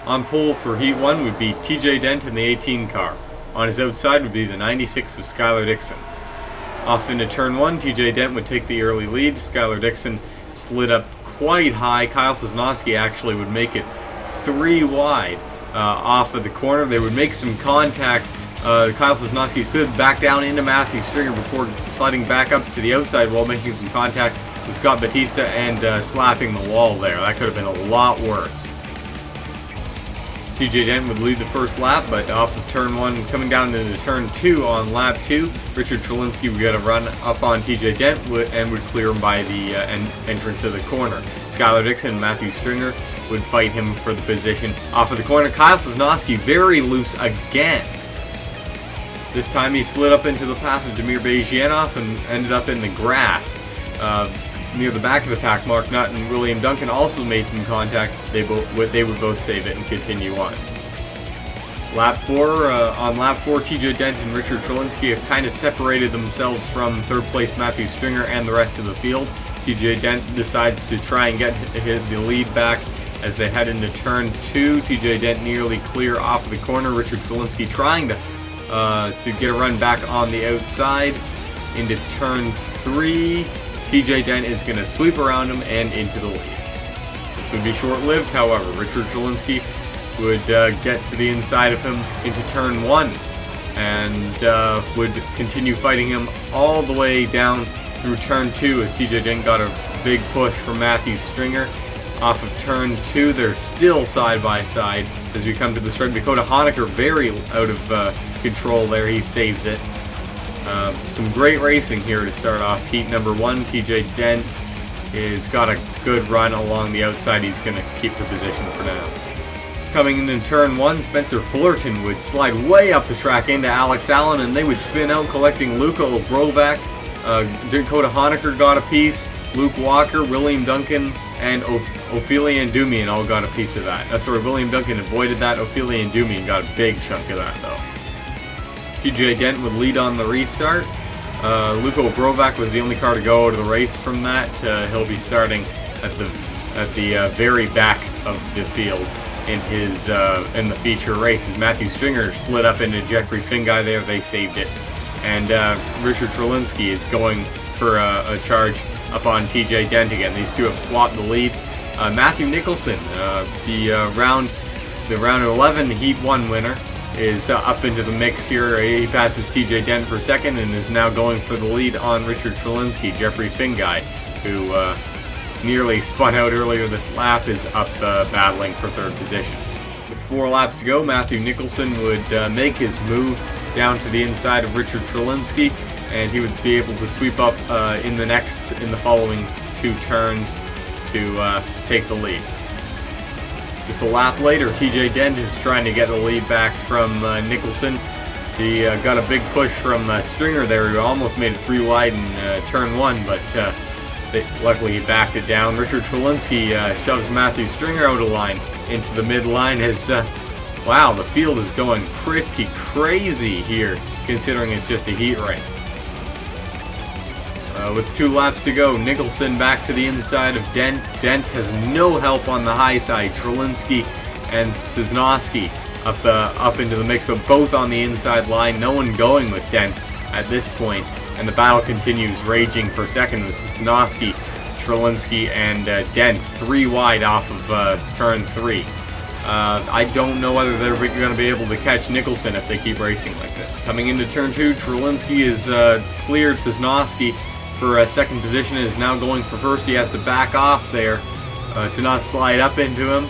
On pole for Heat 1 would be TJ Dent in the 18 car. On his outside would be the 96 of Skylar Dixon. Off into turn 1, TJ Dent would take the early lead. Skylar Dixon slid up quite high. Kyle Sosnowski actually would make it 3 wide off of the corner. They would make some contact. Kyle Sosnowski slid back down into Matthew Stringer before sliding back up to the outside while making some contact with Scott Batista and slapping the wall there. That could have been a lot worse. TJ Dent would lead the first lap, but off of turn 1, coming down into turn 2 on lap 2, Richard Trelinsky would get a run up on TJ Dent and would clear him by the entrance of the corner. Skylar Dixon and Matthew Stringer would fight him for the position. Off of the corner, Kyle Sosnowski very loose again. This time he slid up into the path of Damir Bejianov and ended up in the grass. Near the back of the pack, Mark Nutt and William Duncan also made some contact. They would both save it and continue on. On lap 4, TJ Dent and Richard Trelinsky have kind of separated themselves from third place Matthew Stringer and the rest of the field. TJ Dent decides to try and get the lead back as they head into turn 2. TJ Dent nearly clear off of the corner. Richard Trelinsky trying to get a run back on the outside into turn 3. TJ Dent is going to sweep around him and into the lead. This would be short-lived, however. Richard Trelinsky would get to the inside of him into turn 1 and would continue fighting him all the way down through turn 2 as TJ Dent got a big push from Matthew Stringer. Off of turn 2, they're still side by side as we come to the straight. Dakota Honecker very out of control there. He saves it. Some great racing here to start off heat number 1. TJ Dent has got a good run along the outside. He's going to keep the position for now. Coming in turn 1, Spencer Fullerton would slide way up the track into Alex Allen, and they would spin out, collecting Luka Obrovac. Dakota Honecker got a piece. Luke Walker, William Duncan, and Ophelia Ndumian all got a piece of that. William Duncan avoided that. Ophelia Ndumian got a big chunk of that, though. TJ Dent would lead on the restart. Luka Obrovac was the only car to go out of the race from that. He'll be starting at the very back of the field in the feature race. As Matthew Stringer slid up into Jeffrey Finguy there, they saved it. And Richard Trelinsky is going for a charge up on TJ Dent again. These two have swapped the lead. Matthew Nicholson, the round 11 Heat 1 winner, is up into the mix here. He passes TJ Dent for second and is now going for the lead on Richard Trelinsky. Jeffrey Finguy, who nearly spun out earlier this lap, is up battling for third position. With 4 laps to go, Matthew Nicholson would make his move down to the inside of Richard Trelinsky, and he would be able to sweep up in the following 2 turns to take the lead. Just a lap later, TJ Dent is trying to get the lead back from Nicholson. He got a big push from Stringer there. He almost made it 3 wide in turn 1, but luckily he backed it down. Richard Trelinsky shoves Matthew Stringer out of line into the mid-line as, wow, the field is going pretty crazy here, considering it's just a heat race. With 2 laps to go, Nicholson back to the inside of Dent. Dent has no help on the high side. Trelinsky and Sosnowski up into the mix, but both on the inside line. No one going with Dent at this point, and the battle continues, raging for second with Sosnowski, Trelinsky, and Dent 3 wide off of turn 3. I don't know whether they're going to be able to catch Nicholson if they keep racing like this. Coming into turn 2, Trelinsky is cleared Sosnowski for a second position and is now going for first. He has to back off there to not slide up into him.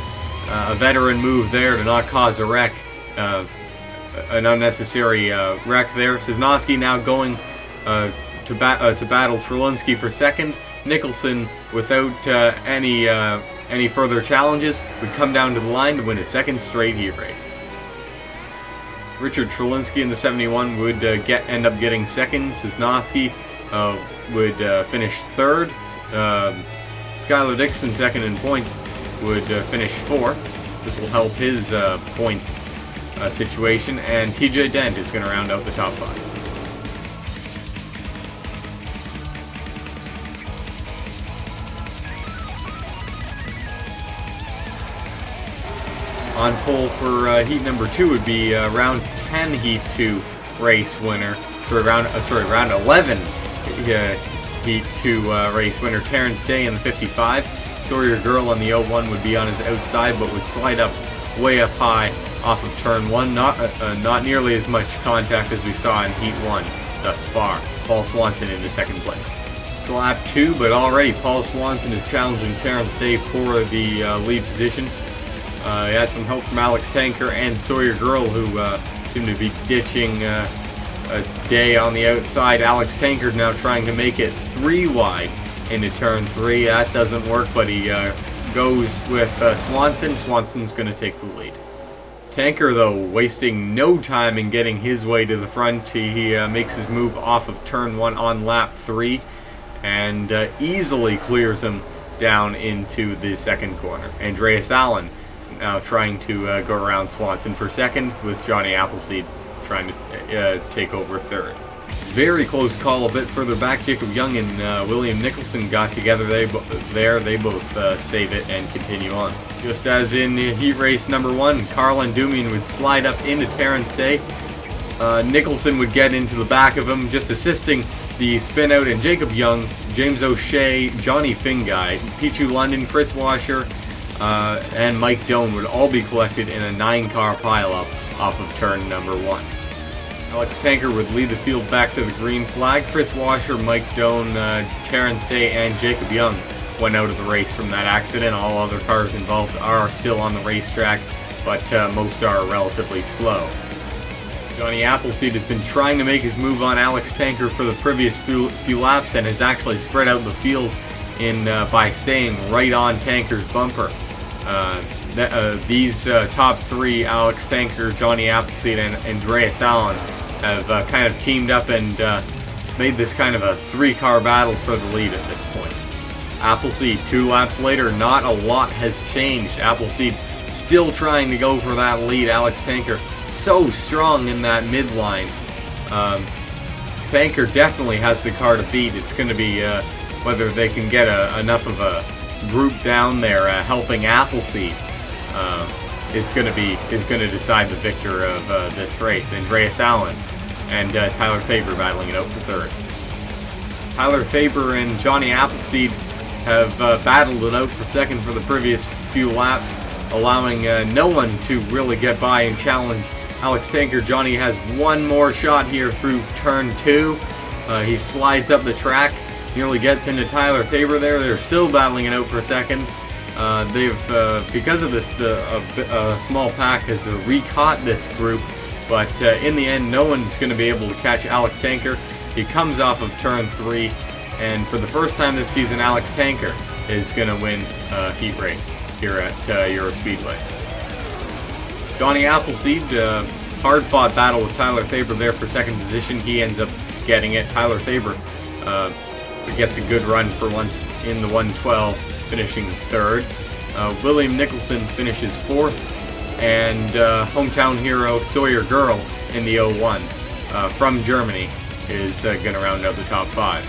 A veteran move there to not cause a wreck, an unnecessary wreck there. Sosnowski now going to battle Trelinsky for second. Nicholson, without any further challenges, would come down to the line to win his 2nd straight heat race. Richard Trelinsky in the 71 would end up getting second. Sosnowski would finish third. Skylar Dixon, second in points, would finish fourth. This will help his points situation, and TJ Dent is going to round out the top 5. On pole for heat number 2 would be round 10 heat 2 race winner. Round 11 heat 2 race winner Terrence Day in the 55. Sawyer Girl on the 01 would be on his outside, but would slide up way up high off of turn 1. Not nearly as much contact as we saw in heat 1 thus far. Paul Swanson into second place. It's lap 2, but already Paul Swanson is challenging Terrence Day for the lead position. He has some help from Alex Tanker and Sawyer Girl, who seem to be ditching a Day on the outside. Alex Tanker now trying to make it 3 wide into turn 3. That doesn't work, but he goes with Swanson. Swanson's going to take the lead. Tanker, though, wasting no time in getting his way to the front. He makes his move off of turn 1 on lap 3 and easily clears him down into the second corner. Andreas Allen now trying to go around Swanson for second, with Johnny Appleseed trying to take over third. Very close call a bit further back. Jacob Young and William Nicholson got together they both save it and continue on. Just as in heat race number 1, Carlin Dumian would slide up into Terrence Day. Nicholson would get into the back of him, just assisting the spin out, and Jacob Young, James O'Shea, Johnny Finguy, Pichu London, Chris Washer, and Mike Doan would all be collected in a 9-car pileup off of turn number 1. Alex Tanker would lead the field back to the green flag. Chris Washer, Mike Doan, Terrence Day, and Jacob Young went out of the race from that accident. All other cars involved are still on the racetrack, but most are relatively slow. Johnny Appleseed has been trying to make his move on Alex Tanker for the previous few laps, and has actually spread out the field by staying right on Tanker's bumper. These top 3, Alex Tanker, Johnny Appleseed, and Andreas Allen, have kind of teamed up and made this kind of a 3-car battle for the lead at this point. Appleseed, 2 laps later, not a lot has changed. Appleseed still trying to go for that lead. Alex Tanker so strong in that midline. Tanker definitely has the car to beat. It's going to be whether they can get enough of a group down there helping Appleseed is going to decide the victor of this race. Andreas Allen and Tyler Faber battling it out for third. Tyler Faber and Johnny Appleseed have battled it out for second for the previous few laps, allowing no one to really get by and challenge Alex Tanker. Johnny has one more shot here through turn 2. He slides up the track, nearly gets into Tyler Faber there. They're still battling it out for a second. Because of this, the small pack has recaught this group, but in the end, no one's going to be able to catch Alex Tanker. He comes off of turn 3, and for the first time this season, Alex Tanker is going to win a heat race here at Eurospeedway. Johnny Appleseed, hard-fought battle with Tyler Faber there for second position. He ends up getting it. Tyler Faber gets a good run for once in the 112, finishing third. William Nicholson finishes fourth, and hometown hero Sawyer Girl in the 01 from Germany is going to round out the top 5.